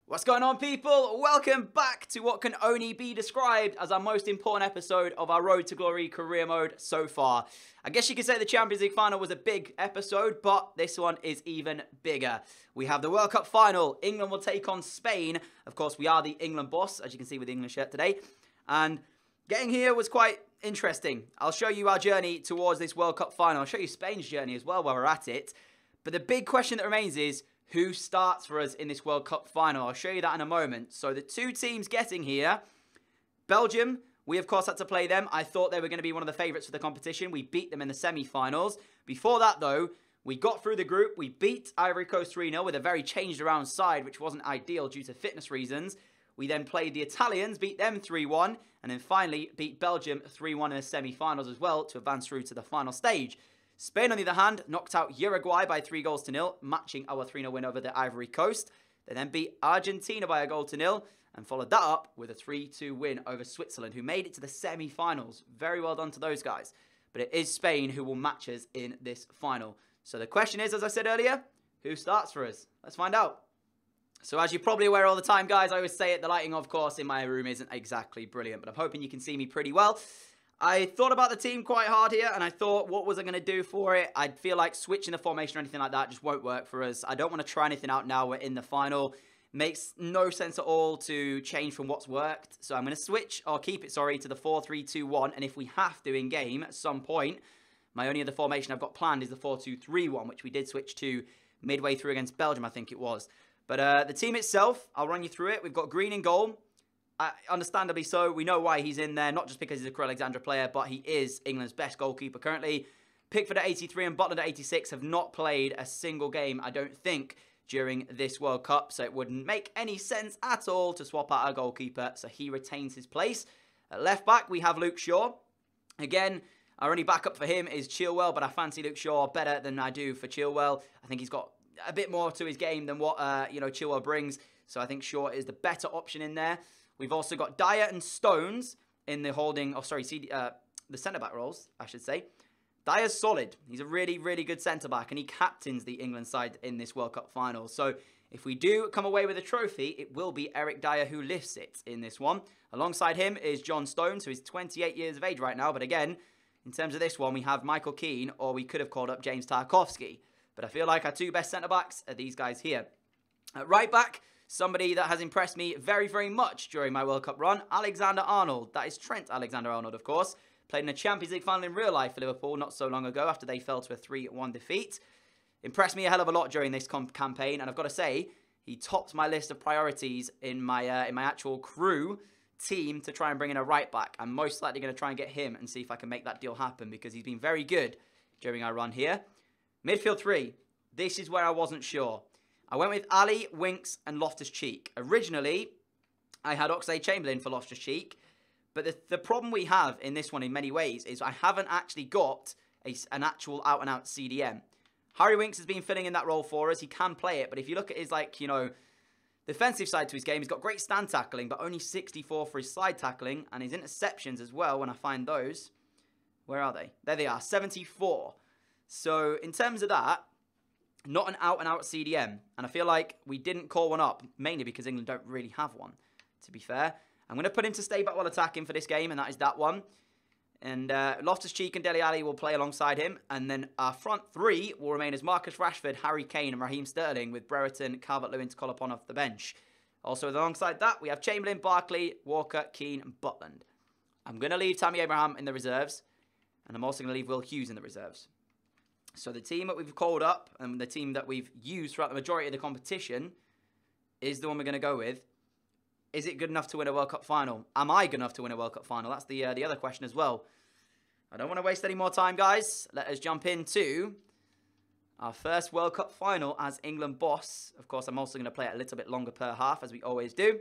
What's going on, people? Welcome back to what can only be described as our most important episode of our Road to Glory career mode so far. I guess you could say the Champions League final was a big episode, but this one is even bigger. We have the World Cup final. England will take on Spain. Of course, we are the England boss, as you can see with the England shirt today. And getting here was quite interesting. I'll show you our journey towards this World Cup final. I'll show you Spain's journey as well while we're at it. But the big question that remains is, who starts for us in this World Cup final? I'll show you that in a moment. So the two teams getting here, Belgium, we of course had to play them. I thought they were going to be one of the favourites for the competition. We beat them in the semi-finals. Before that though, we got through the group. We beat Ivory Coast 3-0 with a very changed around side, which wasn't ideal due to fitness reasons. We then played the Italians, beat them 3-1, and then finally beat Belgium 3-1 in the semi-finals as well to advance through to the final stage. Spain, on the other hand, knocked out Uruguay by 3-0, matching our 3-0 win over the Ivory Coast. They then beat Argentina by 1-0 and followed that up with a 3-2 win over Switzerland, who made it to the semi-finals. Very well done to those guys. But it is Spain who will match us in this final. So the question is, as I said earlier, who starts for us? Let's find out. So as you're probably aware all the time, guys, I always say it, the lighting, of course, in my room isn't exactly brilliant, but I'm hoping you can see me pretty well. I thought about the team quite hard here, and I thought, what was I going to do for it? I feel like switching the formation or anything like that just won't work for us. I don't want to try anything out now. We're in the final. Makes no sense at all to change from what's worked. So I'm going to switch, or keep it, sorry, to the 4-3-2-1. And if we have to in-game at some point, my only other formation I've got planned is the 4-2-3-1, which we did switch to midway through against Belgium, I think it was. But the team itself, I'll run you through it. We've got Green in goal. Understandably so. We know why he's in there, not just because he's a Crew Alexandra player, but he is England's best goalkeeper currently. Pickford at 83 and Butland at 86 have not played a single game, I don't think, during this World Cup, so it wouldn't make any sense at all to swap out our goalkeeper, so he retains his place. At left back, we have Luke Shaw. Again, our only backup for him is Chilwell, but I fancy Luke Shaw better than I do for Chilwell. I think he's got a bit more to his game than what Chilwell brings, so I think Shaw is the better option in there. We've also got Dyer and Stones in the the centre-back roles, I should say. Dyer's solid. He's a really, really good centre-back, and he captains the England side in this World Cup final. So if we do come away with a trophy, it will be Eric Dyer who lifts it in this one. Alongside him is John Stones, who is 28 years of age right now. But again, in terms of this one, we have Michael Keane, or we could have called up James Tarkowski. But I feel like our two best centre-backs are these guys here. At right back, somebody that has impressed me very, very much during my World Cup run, Alexander-Arnold. That is Trent Alexander-Arnold, of course. Played in a Champions League final in real life for Liverpool not so long ago after they fell to a 3-1 defeat. Impressed me a hell of a lot during this campaign, and I've got to say, he topped my list of priorities in my actual crew team to try and bring in a right back. I'm most likely going to try and get him and see if I can make that deal happen because he's been very good during our run here. Midfield 3. This is where I wasn't sure. I went with Ali, Winks, and Loftus-Cheek. Originally, I had Oxlade-Chamberlain for Loftus-Cheek, but the problem we have in this one in many ways is I haven't actually got an actual out-and-out CDM. Harry Winks has been filling in that role for us. He can play it, but if you look at his, defensive side to his game, he's got great stand tackling, but only 64 for his slide tackling, and his interceptions as well, when I find those. Where are they? There they are, 74. So, in terms of that, not an out-and-out CDM. And I feel like we didn't call one up, mainly because England don't really have one, to be fair. I'm going to put him to stay back while attacking for this game, and that is that one. And Loftus-Cheek and Dele Alli will play alongside him. And then our front three will remain as Marcus Rashford, Harry Kane, and Raheem Sterling, with Brereton, Calvert-Lewin to call upon off the bench. Also, alongside that, we have Chamberlain, Barkley, Walker, Keane, and Butland. I'm going to leave Tammy Abraham in the reserves, and I'm also going to leave Will Hughes in the reserves. So the team that we've called up and the team that we've used throughout the majority of the competition is the one we're going to go with. Is it good enough to win a World Cup final? Am I good enough to win a World Cup final? That's the other question as well. I don't want to waste any more time, guys. Let us jump into our first World Cup final as England boss. Of course, I'm also going to play it a little bit longer per half, as we always do.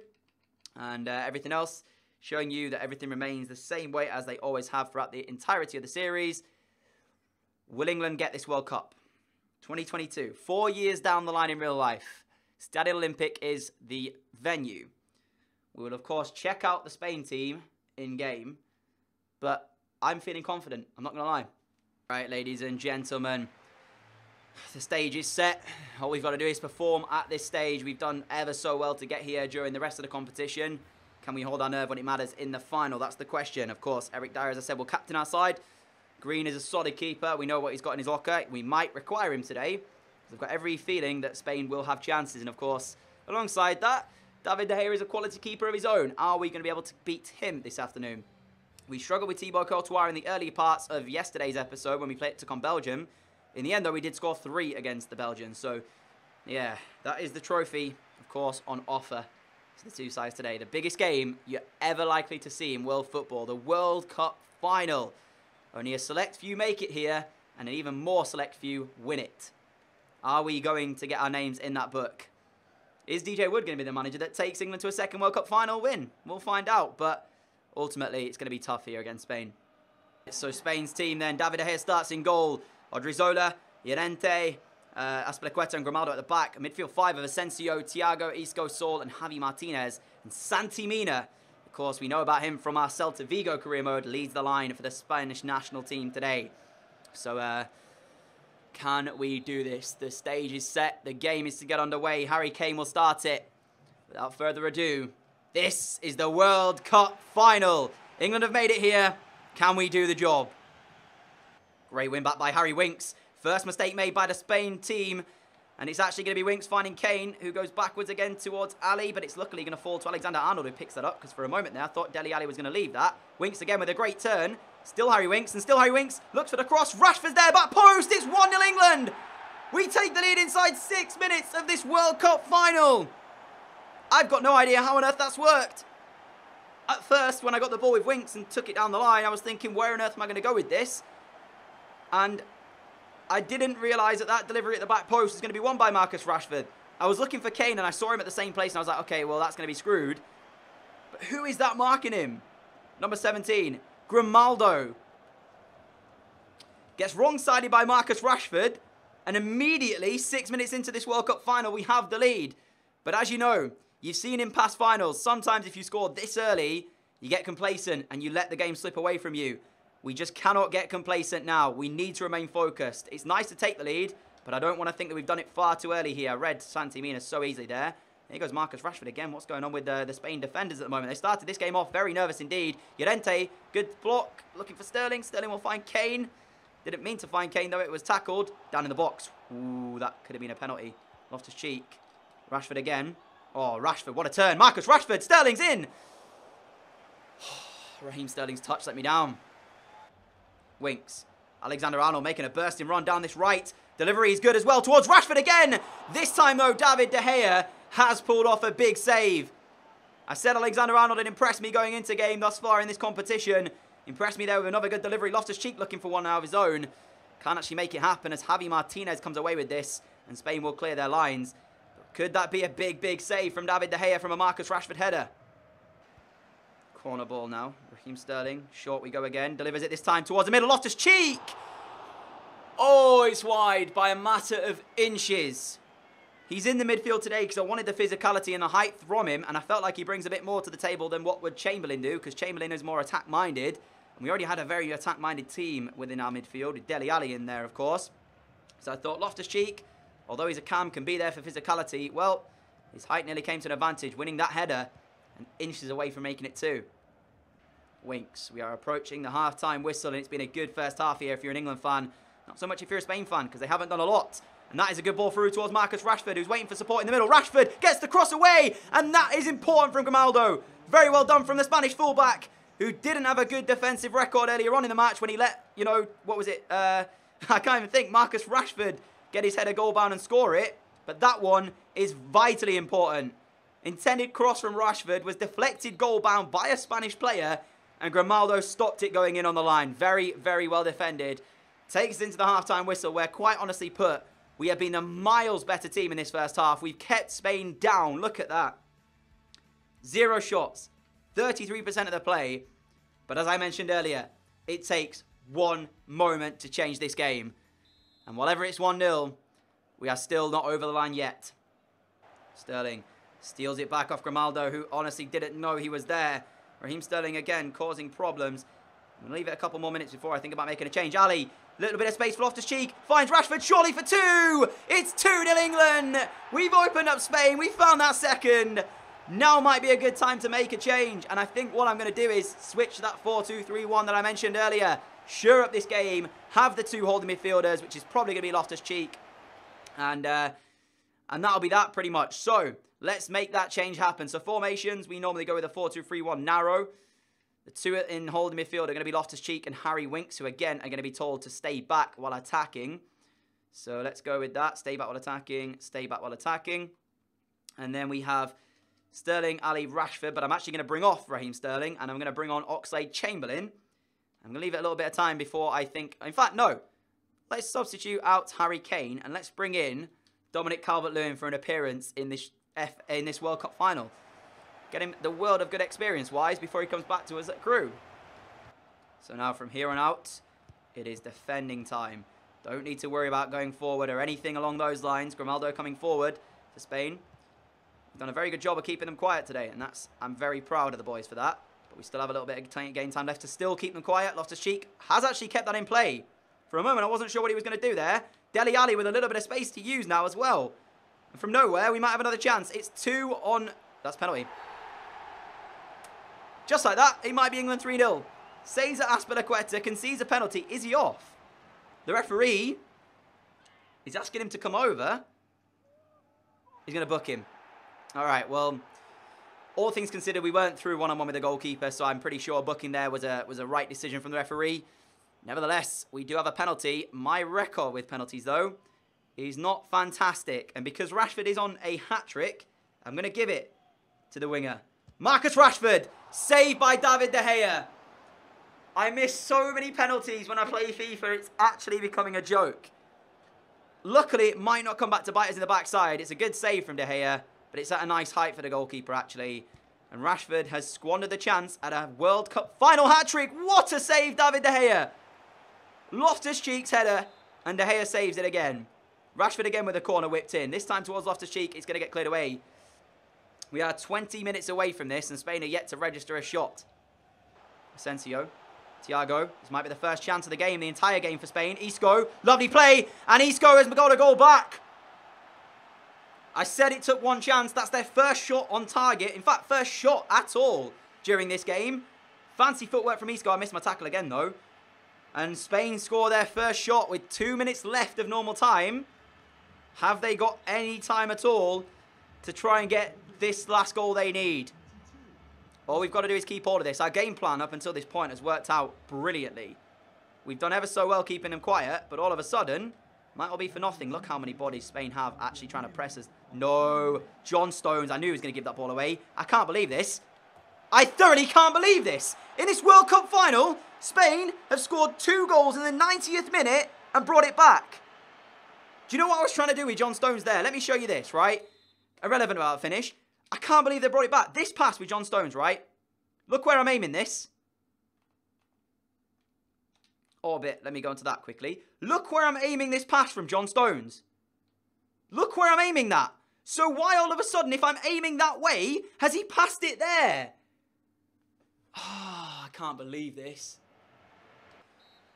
And everything else, showing you that everything remains the same way as they always have throughout the entirety of the series. Will England get this World Cup? 2022. 4 years down the line in real life. Stade Olympique is the venue. We will, of course, check out the Spain team in-game. But I'm feeling confident. I'm not going to lie. Right, ladies and gentlemen. The stage is set. All we've got to do is perform at this stage. We've done ever so well to get here during the rest of the competition. Can we hold our nerve when it matters in the final? That's the question. Of course, Eric Dyer, as I said, will captain our side. Green is a solid keeper. We know what he's got in his locker. We might require him today. I've got every feeling that Spain will have chances. And of course, alongside that, David De Gea is a quality keeper of his own. Are we going to be able to beat him this afternoon? We struggled with Thibaut Courtois in the early parts of yesterday's episode when we took on Belgium. In the end, though, we did score 3 against the Belgians. So, yeah, that is the trophy, of course, on offer to the two sides today. The biggest game you're ever likely to see in world football, the World Cup final. Only a select few make it here, and an even more select few win it. Are we going to get our names in that book? Is DJ Wood going to be the manager that takes England to a second World Cup final win? We'll find out, but ultimately it's going to be tough here against Spain. So Spain's team then, David De Gea starts in goal. Odriozola, Llorente, Azpilicueta and Grimaldo at the back. A midfield 5 of Asensio, Thiago, Isco, Saul and Javi Martinez. And Santi Mina, of course we know about him from our Celta Vigo career mode, leads the line for the Spanish national team today. So can we do this? The stage is set, the game is to get underway. Harry Kane will start it. Without further ado, this is the World Cup final. England have made it here. Can we do the job? Great win back by Harry Winks. First mistake made by the Spain team. And it's actually going to be Winks finding Kane, who goes backwards again towards Ali. But it's luckily going to fall to Alexander-Arnold, who picks that up. Because for a moment there, I thought Dele Alli was going to leave that. Winks again with a great turn. Still Harry Winks, and still Harry Winks. Looks for the cross. Rashford's there, back post. It's 1-0 England. We take the lead inside 6 minutes of this World Cup final. I've got no idea how on earth that's worked. At first, when I got the ball with Winks and took it down the line, I was thinking, where on earth am I going to go with this? And I didn't realise that that delivery at the back post was going to be won by Marcus Rashford. I was looking for Kane and I saw him at the same place and I was like, okay, well, that's going to be screwed. But who is that marking him? Number 17, Grimaldo. Gets wrong-sided by Marcus Rashford. And immediately, 6 minutes into this World Cup final, we have the lead. But as you know, you've seen in past finals, sometimes if you score this early, you get complacent and you let the game slip away from you. We just cannot get complacent now. We need to remain focused. It's nice to take the lead, but I don't want to think that we've done it far too early here. I read Santi Mina so easily there. Here goes Marcus Rashford again. What's going on with the Spain defenders at the moment? They started this game off very nervous indeed. Llorente, good block. Looking for Sterling. Sterling will find Kane. Didn't mean to find Kane, though. It was tackled. Down in the box. Ooh, that could have been a penalty. Loftus-Cheek. Rashford again. Oh, Rashford, what a turn. Marcus Rashford. Sterling's in. Raheem Sterling's touch let me down. Winks. Alexander-Arnold making a bursting run down this right. Delivery is good as well towards Rashford again. This time, though, David De Gea has pulled off a big save. I said Alexander-Arnold had impressed me going into game thus far in this competition. Impressed me there with another good delivery. Loftus-Cheek looking for one out of his own. Can't actually make it happen as Javi Martinez comes away with this. And Spain will clear their lines. But could that be a big, big save from David De Gea from a Marcus Rashford header? Corner ball now. Raheem Sterling. Short we go again. Delivers it this time towards the middle. Loftus-Cheek. Oh, it's wide by a matter of inches. He's in the midfield today because I wanted the physicality and the height from him. And I felt like he brings a bit more to the table than what would Chamberlain do. Because Chamberlain is more attack-minded. And we already had a very attack-minded team within our midfield. With Dele Alli in there, of course. So I thought Loftus-Cheek, although he's a cam, can be there for physicality. Well, his height nearly came to an advantage. Winning that header. And inches away from making it 2. Winks. We are approaching the half-time whistle, and it's been a good first half here if you're an England fan. Not so much if you're a Spain fan, because they haven't done a lot. And that is a good ball through towards Marcus Rashford, who's waiting for support in the middle. Rashford gets the cross away, and that is important from Grimaldo. Very well done from the Spanish fullback, who didn't have a good defensive record earlier on in the match when he let, you know, what was it? I can't even think. Marcus Rashford get his header goal-bound and score it. But that one is vitally important. Intended cross from Rashford was deflected goal-bound by a Spanish player, and Grimaldo stopped it going in on the line. Very, very well defended. Takes us into the half-time whistle where, quite honestly put, we have been a miles better team in this first half. We've kept Spain down. Look at that. 0 shots. 33% of the play. But as I mentioned earlier, it takes one moment to change this game. And whatever it's 1-0, we are still not over the line yet. Sterling steals it back off Grimaldo, who honestly didn't know he was there. Raheem Sterling again causing problems. I'm going to leave it a couple more minutes before I think about making a change. Ali Little bit of space for Loftus-Cheek. Finds Rashford, surely for 2. It's 2-0 England. We've opened up Spain. We found that second. Now might be a good time to make a change. And I think what I'm going to do is switch that 4-2-3-1 that I mentioned earlier. Sure up this game. Have the 2 holding midfielders, which is probably going to be Loftus-Cheek. And that'll be that pretty much. So let's make that change happen. So formations, we normally go with a 4-2-3-1 narrow. The 2 in holding midfield are going to be Loftus-Cheek and Harry Winks, who again are going to be told to stay back while attacking. So let's go with that. Stay back while attacking. Stay back while attacking. And then we have Sterling, Ali, Rashford. But I'm actually going to bring off Raheem Sterling. And I'm going to bring on Oxlade-Chamberlain. I'm going to leave it a little bit of time before I think... In fact, no. Let's substitute out Harry Kane. And let's bring in Dominic Calvert-Lewin for an appearance in this World Cup final. Get him the world of good experience-wise before he comes back to us at Crew. So now from here on out, it is defending time. Don't need to worry about going forward or anything along those lines. Grimaldo coming forward for Spain. We've done a very good job of keeping them quiet today, and I'm very proud of the boys for that. But we still have a little bit of game time left to still keep them quiet. Loftus-Cheek has actually kept that in play. For a moment, I wasn't sure what he was going to do there. Dele Alli with a little bit of space to use now as well. And from nowhere, we might have another chance. It's 2 on... That's penalty. Just like that, it might be England 3-0. Cesar Azpilicueta concedes a penalty. Is he off? The referee is asking him to come over. He's going to book him. All right, well, all things considered, we weren't through one-on-one with the goalkeeper, so I'm pretty sure booking there was a right decision from the referee. Nevertheless, we do have a penalty. My record with penalties, though, is not fantastic. And because Rashford is on a hat-trick, I'm going to give it to the winger. Marcus Rashford, saved by David De Gea. I miss so many penalties when I play FIFA. It's actually becoming a joke. Luckily, it might not come back to bite us in the backside. It's a good save from De Gea, but it's at a nice height for the goalkeeper, actually. And Rashford has squandered the chance at a World Cup final hat-trick. What a save, David De Gea. Loftus-Cheek's header, and De Gea saves it again. Rashford again with a corner whipped in. This time towards Loftus-Cheek. It's going to get cleared away. We are 20 minutes away from this, and Spain are yet to register a shot. Asensio. Thiago. This might be the first chance of the game, the entire game for Spain. Isco. Lovely play. And Isco has got a goal back. I said it took one chance. That's their first shot on target. In fact, first shot at all during this game. Fancy footwork from Isco. I missed my tackle again, though. And Spain score their first shot with 2 minutes left of normal time. Have they got any time at all to try and get this last goal they need? All we've got to do is keep all of this. Our game plan up until this point has worked out brilliantly. We've done ever so well keeping them quiet, but all of a sudden, might all be for nothing. Look how many bodies Spain have actually trying to press us. No, John Stones. I knew he was going to give that ball away. I can't believe this. I thoroughly can't believe this. In this World Cup final, Spain have scored 2 goals in the 90th minute and brought it back. Do you know what I was trying to do with John Stones there? Let me show you this, right? Irrelevant about the finish. I can't believe they brought it back. This pass with John Stones, right? Look where I'm aiming this. Orbit. Let me go into that quickly. Look where I'm aiming this pass from John Stones. Look where I'm aiming that. So why all of a sudden, if I'm aiming that way, has he passed it there? Oh, I can't believe this.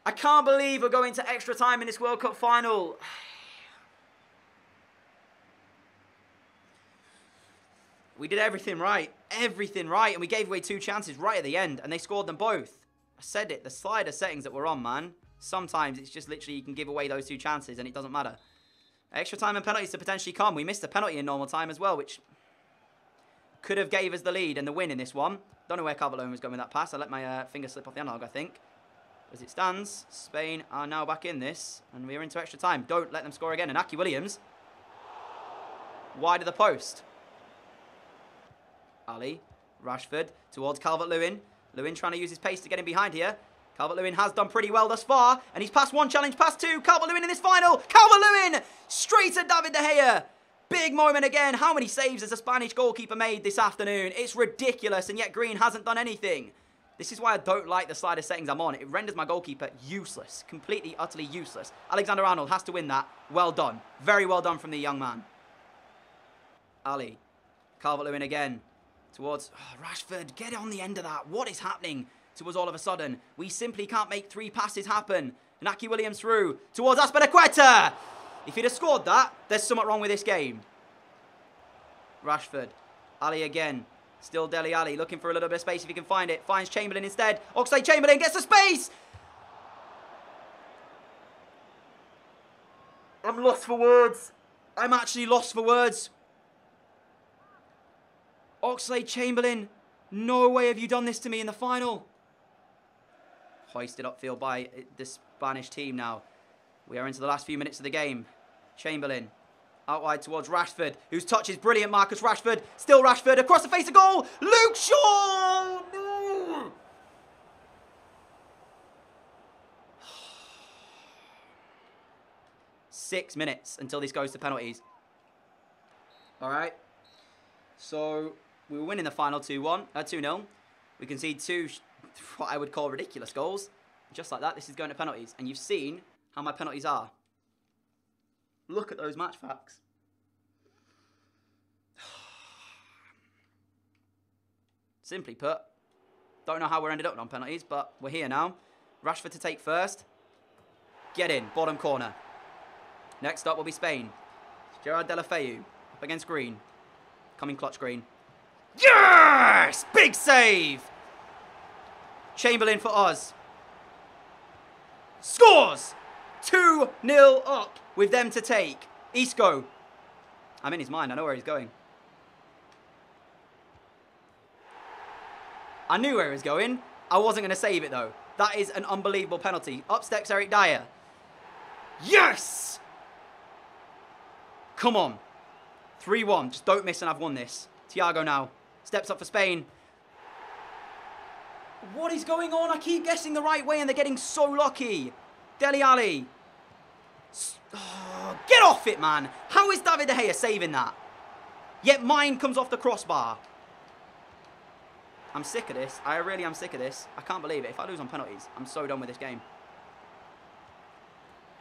I can't believe we're going to extra time in this World Cup final. We did everything right, and we gave away 2 chances right at the end, and they scored them both. I said it, the slider settings that we're on, man. Sometimes it's just literally you can give away those 2 chances, and it doesn't matter. Extra time and penalties to potentially come. We missed a penalty in normal time as well, which could have gave us the lead and the win in this one. Don't know where Calvert-Lewin was going with that pass. I let my finger slip off the analog, I think. As it stands, Spain are now back in this, and we're into extra time. Don't let them score again. And Aki Williams, wide of the post. Ali, Rashford, towards Calvert-Lewin. Lewin trying to use his pace to get him behind here. Calvert-Lewin has done pretty well thus far, and he's passed 1 challenge, passed 2. Calvert-Lewin in this final. Calvert-Lewin straight at David De Gea. Big moment again. How many saves has the Spanish goalkeeper made this afternoon? It's ridiculous, and yet Green hasn't done anything. This is why I don't like the slider settings I'm on. It renders my goalkeeper useless. Completely, utterly useless. Alexander-Arnold has to win that. Well done. Very well done from the young man. Ali. Calvert-Lewin again. Towards Rashford. Get on the end of that. What is happening to us all of a sudden? We simply can't make 3 passes happen. Inaki Williams through towards Azpilicueta. If he'd have scored that, there's something wrong with this game. Rashford. Ali again. Still Dele Alli looking for a little bit of space if he can find it. Finds Chamberlain instead. Oxlade-Chamberlain gets the space. I'm lost for words. I'm actually lost for words. Oxlade-Chamberlain, no way have you done this to me in the final. Hoisted upfield by the Spanish team now. We are into the last few minutes of the game. Chamberlain, out wide towards Rashford, whose touch is brilliant. Marcus Rashford, still Rashford, across the face of goal. Luke Shaw! No! 6 minutes until this goes to penalties. All right. So we were winning the final 2-0. We concede 2, what I would call ridiculous goals. Just like that, this is going to penalties. And you've seen how my penalties are. Look at those match facts. Simply put, don't know how we're ended up on penalties, but we're here now. Rashford to take first. Get in, bottom corner. Next up will be Spain. Gerard Deulofeu up against Green. Coming clutch, Green. Yes! Big save! Chamberlain for us. Scores! 2-0 up with them to take. Isco. I'm in his mind. I know where he's going. I knew where he was going. I wasn't going to save it, though. That is an unbelievable penalty. Up steps Eric Dyer. Yes! Come on. 3-1. Just don't miss and I've won this. Thiago now. Steps up for Spain. What is going on? I keep guessing the right way and they're getting so lucky. Dele Alli. Oh, get off it, man. How is David De Gea saving that? Yet mine comes off the crossbar. I'm sick of this. I really am sick of this. I can't believe it. If I lose on penalties, I'm so done with this game.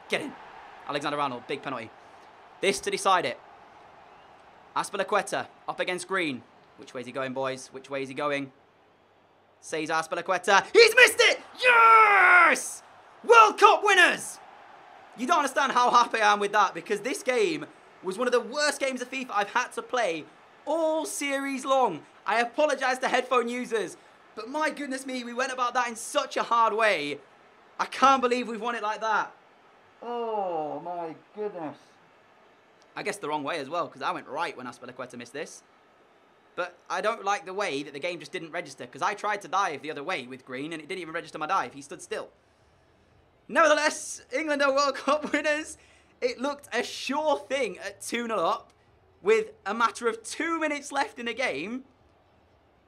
Get in. Alexander-Arnold, big penalty. This to decide it. Azpilicueta up against Green. Which way is he going, boys? Which way is he going? Says Azpilicueta. He's missed it! Yes! World Cup winners! You don't understand how happy I am with that because this game was one of the worst games of FIFA I've had to play all series long. I apologise to headphone users, but my goodness me, we went about that in such a hard way. I can't believe we've won it like that. Oh my goodness. I guess the wrong way as well, because I went right when Azpilicueta missed this. But I don't like the way that the game just didn't register, because I tried to dive the other way with Green, and it didn't even register my dive. He stood still. Nevertheless, England are World Cup winners. It looked a sure thing at 2-0 up, with a matter of 2 minutes left in the game,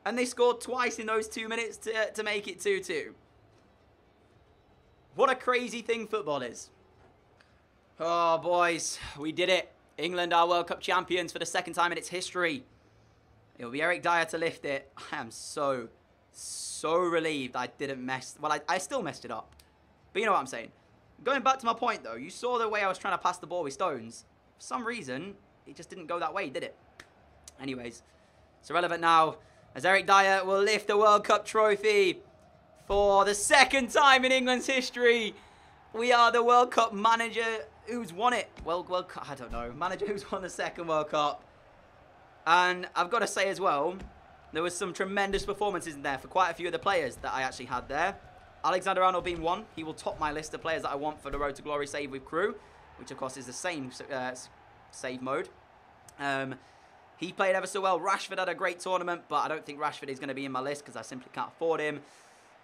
and they scored twice in those 2 minutes to make it 2-2. What a crazy thing football is. Oh, boys, we did it. England are World Cup champions for the second time in its history. It will be Eric Dyer to lift it. I am so relieved I didn't mess... Well, I still messed it up. But you know what I'm saying. Going back to my point, though, you saw the way I was trying to pass the ball with Stones. For some reason, it just didn't go that way, did it? Anyways, it's irrelevant now, as Eric Dyer will lift the World Cup trophy for the second time in England's history. We are the World Cup manager who's won it. Well, I don't know. Manager who's won the second World Cup. And I've got to say as well, there was some tremendous performances in there for quite a few of the players that I actually had there. Alexander-Arnold being one. He will top my list of players that I want for the Road to Glory save with crew, which of course is the same save mode. He played ever so well. Rashford had a great tournament, but I don't think Rashford is going to be in my list because I simply can't afford him.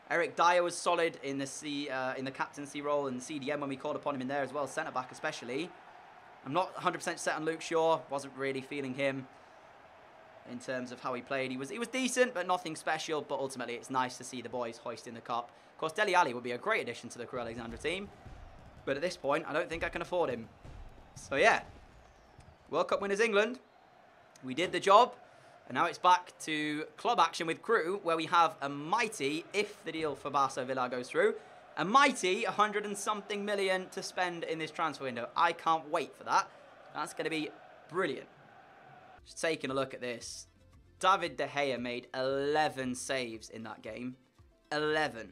Eric Dyer was solid in the captaincy role and CDM when we called upon him in there as well, centre-back especially. I'm not 100% set on Luke Shaw. Wasn't really feeling him in terms of how he played. He was decent, but nothing special. But ultimately, it's nice to see the boys hoisting the cup. Of course, Dele Alli would be a great addition to the Crew Alexandra team. But at this point, I don't think I can afford him. So yeah, World Cup winners England. We did the job. And now it's back to club action with Crew, where we have a mighty, if the deal for Barca Villa goes through, a mighty 100 and something million to spend in this transfer window. I can't wait for that. That's going to be brilliant. Just taking a look at this. David De Gea made 11 saves in that game. 11.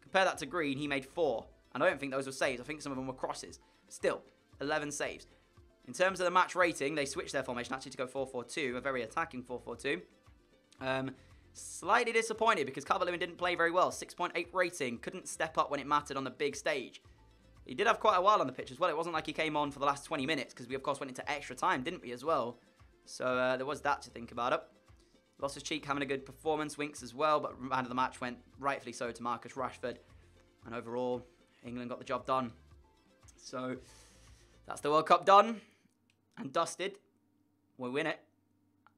Compare that to Green, he made 4. And I don't think those were saves. I think some of them were crosses. Still, 11 saves. In terms of the match rating, they switched their formation actually to go 4-4-2, a very attacking 4-4-2. Slightly disappointed because Calvert-Lewin didn't play very well. 6.8 rating, couldn't step up when it mattered on the big stage. He did have quite a while on the pitch as well. It wasn't like he came on for the last 20 minutes because we, of course, went into extra time, didn't we, as well? So there was that to think about it. Loftus-Cheek having a good performance, Winks as well, but man of the match went rightfully so to Marcus Rashford. And overall, England got the job done. So that's the World Cup done and dusted. We win it.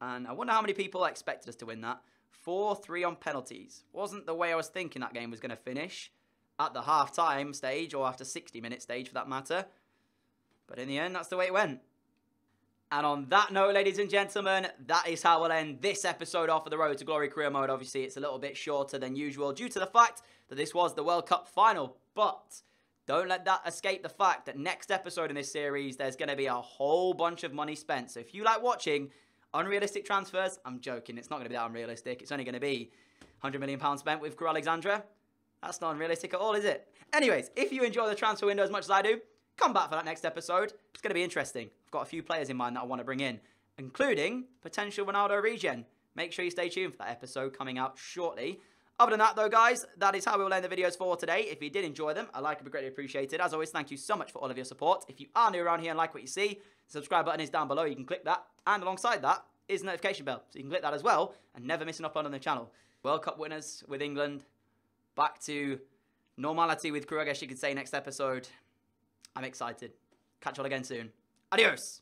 And I wonder how many people expected us to win that. 4-3 on penalties. Wasn't the way I was thinking that game was going to finish at the half-time stage, or after 60-minute stage for that matter. But in the end, that's the way it went. And on that note, ladies and gentlemen, that is how we'll end this episode off of the Road to Glory career mode. Obviously, it's a little bit shorter than usual due to the fact that this was the World Cup final. But don't let that escape the fact that next episode in this series, there's going to be a whole bunch of money spent. So if you like watching unrealistic transfers, I'm joking. It's not going to be that unrealistic. It's only going to be £100 million spent with Crew Alexandra. That's not unrealistic at all, is it? Anyways, if you enjoy the transfer window as much as I do, come back for that next episode. It's going to be interesting. I've got a few players in mind that I want to bring in, including potential Ronaldo regen. Make sure you stay tuned for that episode coming out shortly. Other than that, though, guys, that is how we will end the videos for today. If you did enjoy them, a like would be greatly appreciated. As always, thank you so much for all of your support. If you are new around here and like what you see, the subscribe button is down below. You can click that. And alongside that is the notification bell. So you can click that as well and never miss an upload on the channel. World Cup winners with England. Back to normality with Crew, I guess you could say, next episode. I'm excited. Catch you all again soon. Adios.